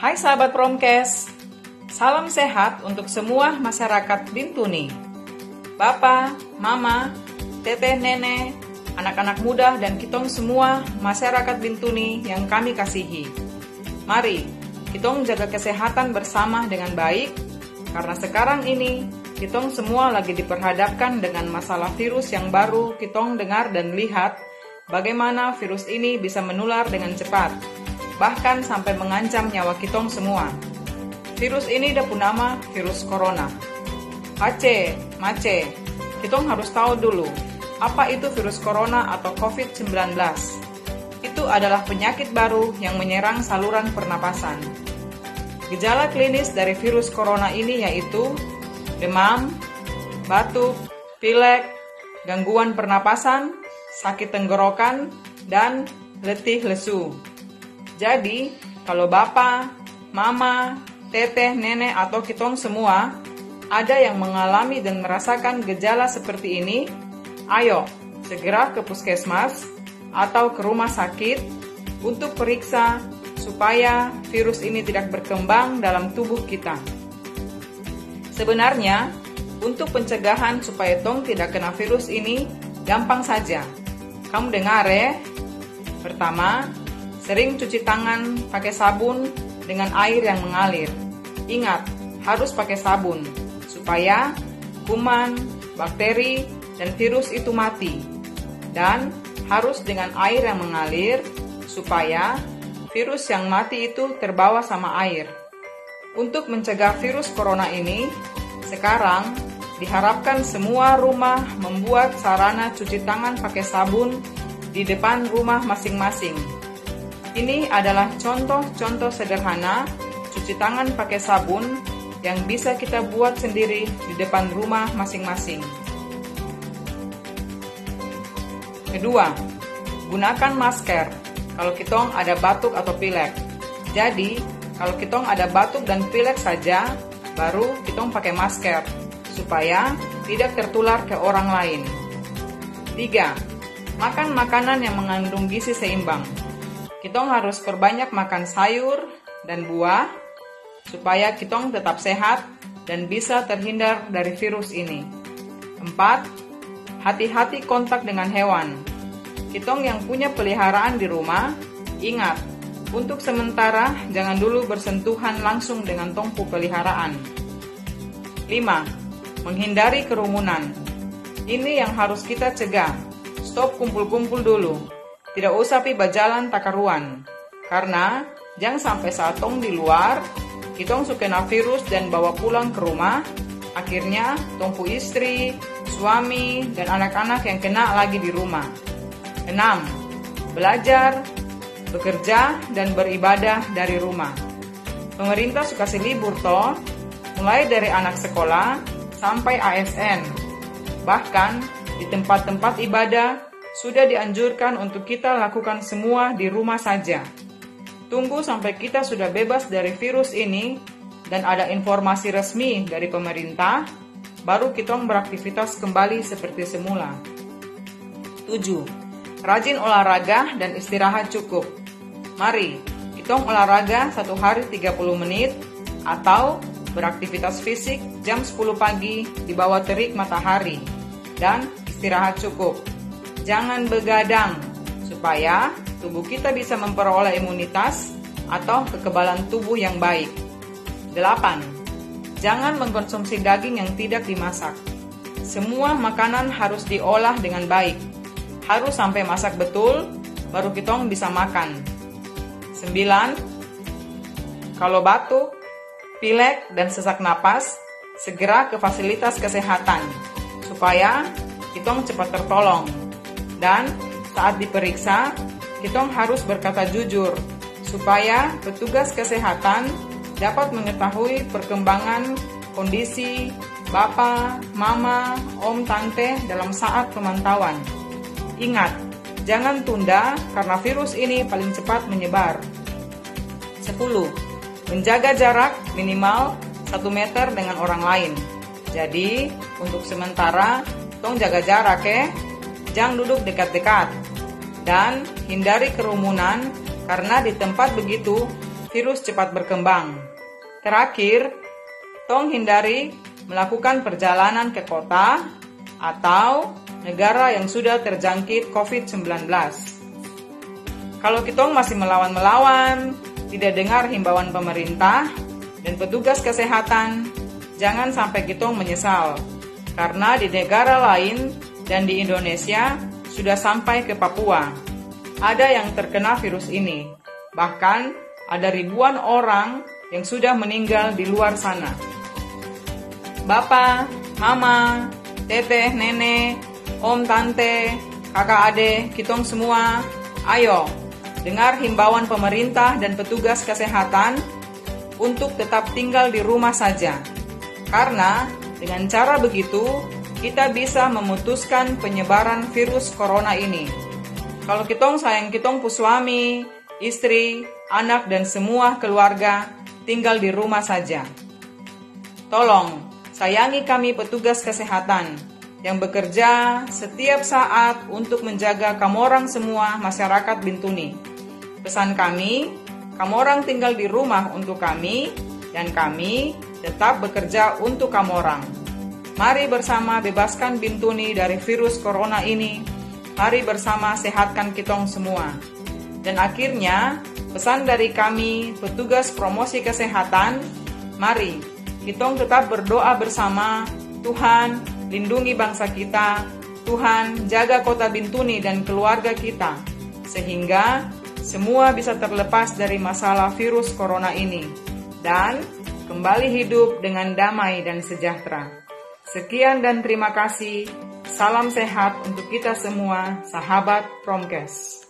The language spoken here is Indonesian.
Hai sahabat Promkes, salam sehat untuk semua masyarakat Bintuni. Bapak, Mama, Teteh, Nenek, anak-anak muda dan kitong semua masyarakat Bintuni yang kami kasihi. Mari, kitong jaga kesehatan bersama dengan baik, karena sekarang ini kitong semua lagi diperhadapkan dengan masalah virus yang baru kitong dengar dan lihat bagaimana virus ini bisa menular dengan cepat, bahkan sampai mengancam nyawa kitong semua. Virus ini dapat nama virus corona. Mace, kitong harus tahu dulu, apa itu virus corona atau COVID-19? Itu adalah penyakit baru yang menyerang saluran pernapasan. Gejala klinis dari virus corona ini yaitu demam, batuk, pilek, gangguan pernapasan, sakit tenggorokan, dan letih lesu. Jadi, kalau Bapak, Mama, Teteh, Nenek, atau kitong semua ada yang mengalami dan merasakan gejala seperti ini, ayo segera ke puskesmas atau ke rumah sakit untuk periksa supaya virus ini tidak berkembang dalam tubuh kita. Sebenarnya, untuk pencegahan supaya tong tidak kena virus ini, gampang saja. Kamu dengar ya? Pertama, sering cuci tangan pakai sabun dengan air yang mengalir. Ingat, harus pakai sabun, supaya kuman, bakteri, dan virus itu mati. Dan harus dengan air yang mengalir, supaya virus yang mati itu terbawa sama air. Untuk mencegah virus corona ini, sekarang diharapkan semua rumah membuat sarana cuci tangan pakai sabun di depan rumah masing-masing. Ini adalah contoh-contoh sederhana cuci tangan pakai sabun yang bisa kita buat sendiri di depan rumah masing-masing. Kedua, gunakan masker kalau kitong ada batuk atau pilek. Jadi, kalau kitong ada batuk dan pilek saja, baru kitong pakai masker supaya tidak tertular ke orang lain. 3. Makan makanan yang mengandung gizi seimbang. Kitong harus perbanyak makan sayur dan buah supaya kitong tetap sehat dan bisa terhindar dari virus ini. 4. Hati-hati kontak dengan hewan. Kitong yang punya peliharaan di rumah, ingat, untuk sementara jangan dulu bersentuhan langsung dengan tongpu peliharaan. 5. Menghindari kerumunan. Ini yang harus kita cegah. Stop kumpul-kumpul dulu. Tidak usah pi berjalan takaruan. Karena jangan sampai saat tong di luar, kitong kena virus dan bawa pulang ke rumah. Akhirnya tongpu istri, suami, dan anak-anak yang kena lagi di rumah. 6. Belajar, bekerja, dan beribadah dari rumah. Pemerintah suka kasih libur toh, mulai dari anak sekolah sampai ASN. Bahkan di tempat-tempat ibadah sudah dianjurkan untuk kita lakukan semua di rumah saja. Tunggu sampai kita sudah bebas dari virus ini dan ada informasi resmi dari pemerintah, baru kita beraktivitas kembali seperti semula. 7. Rajin olahraga dan istirahat cukup. Mari, kita olahraga 1 hari 30 menit atau beraktivitas fisik jam 10 pagi di bawah terik matahari dan istirahat cukup. Jangan begadang supaya tubuh kita bisa memperoleh imunitas atau kekebalan tubuh yang baik. 8. Jangan mengkonsumsi daging yang tidak dimasak. Semua makanan harus diolah dengan baik. Harus sampai masak betul, baru kita bisa makan. 9. Kalau batuk, pilek, dan sesak napas, segera ke fasilitas kesehatan, supaya kita cepat tertolong. Dan saat diperiksa, kita harus berkata jujur, supaya petugas kesehatan dapat mengetahui perkembangan kondisi Bapak, Mama, Om, Tante dalam saat pemantauan. Ingat, jangan tunda karena virus ini paling cepat menyebar. 10. Menjaga jarak minimal 1 meter dengan orang lain. Jadi, untuk sementara, tong jaga jarak ya. Jangan duduk dekat-dekat. Dan hindari kerumunan karena di tempat begitu virus cepat berkembang. Terakhir, tong hindari melakukan perjalanan ke kota atau negara yang sudah terjangkit COVID-19. Kalau kitong masih melawan, tidak dengar himbauan pemerintah dan petugas kesehatan, jangan sampai kitong menyesal. Karena di negara lain dan di Indonesia sudah sampai ke Papua, ada yang terkena virus ini. Bahkan ada ribuan orang yang sudah meninggal di luar sana. Bapak, mama, teteh, nenek, om, tante, kakak, adik, kitong semua, ayo dengar himbauan pemerintah dan petugas kesehatan untuk tetap tinggal di rumah saja. Karena dengan cara begitu, kita bisa memutuskan penyebaran virus corona ini. Kalau kitong sayang kitong pu suami, istri, anak, dan semua keluarga tinggal di rumah saja. Tolong, sayangi kami petugas kesehatan yang bekerja setiap saat untuk menjaga kamorang semua masyarakat Bintuni. Pesan kami, kamorang tinggal di rumah untuk kami, dan kami tetap bekerja untuk kamorang. Mari bersama bebaskan Bintuni dari virus corona ini. Mari bersama sehatkan kitong semua. Dan akhirnya, pesan dari kami, petugas promosi kesehatan, mari kitong tetap berdoa bersama. Tuhan, lindungi bangsa kita. Tuhan, jaga kota Bintuni dan keluarga kita, sehingga semua bisa terlepas dari masalah virus corona ini dan kembali hidup dengan damai dan sejahtera. Sekian dan terima kasih. Salam sehat untuk kita semua, sahabat Promkes.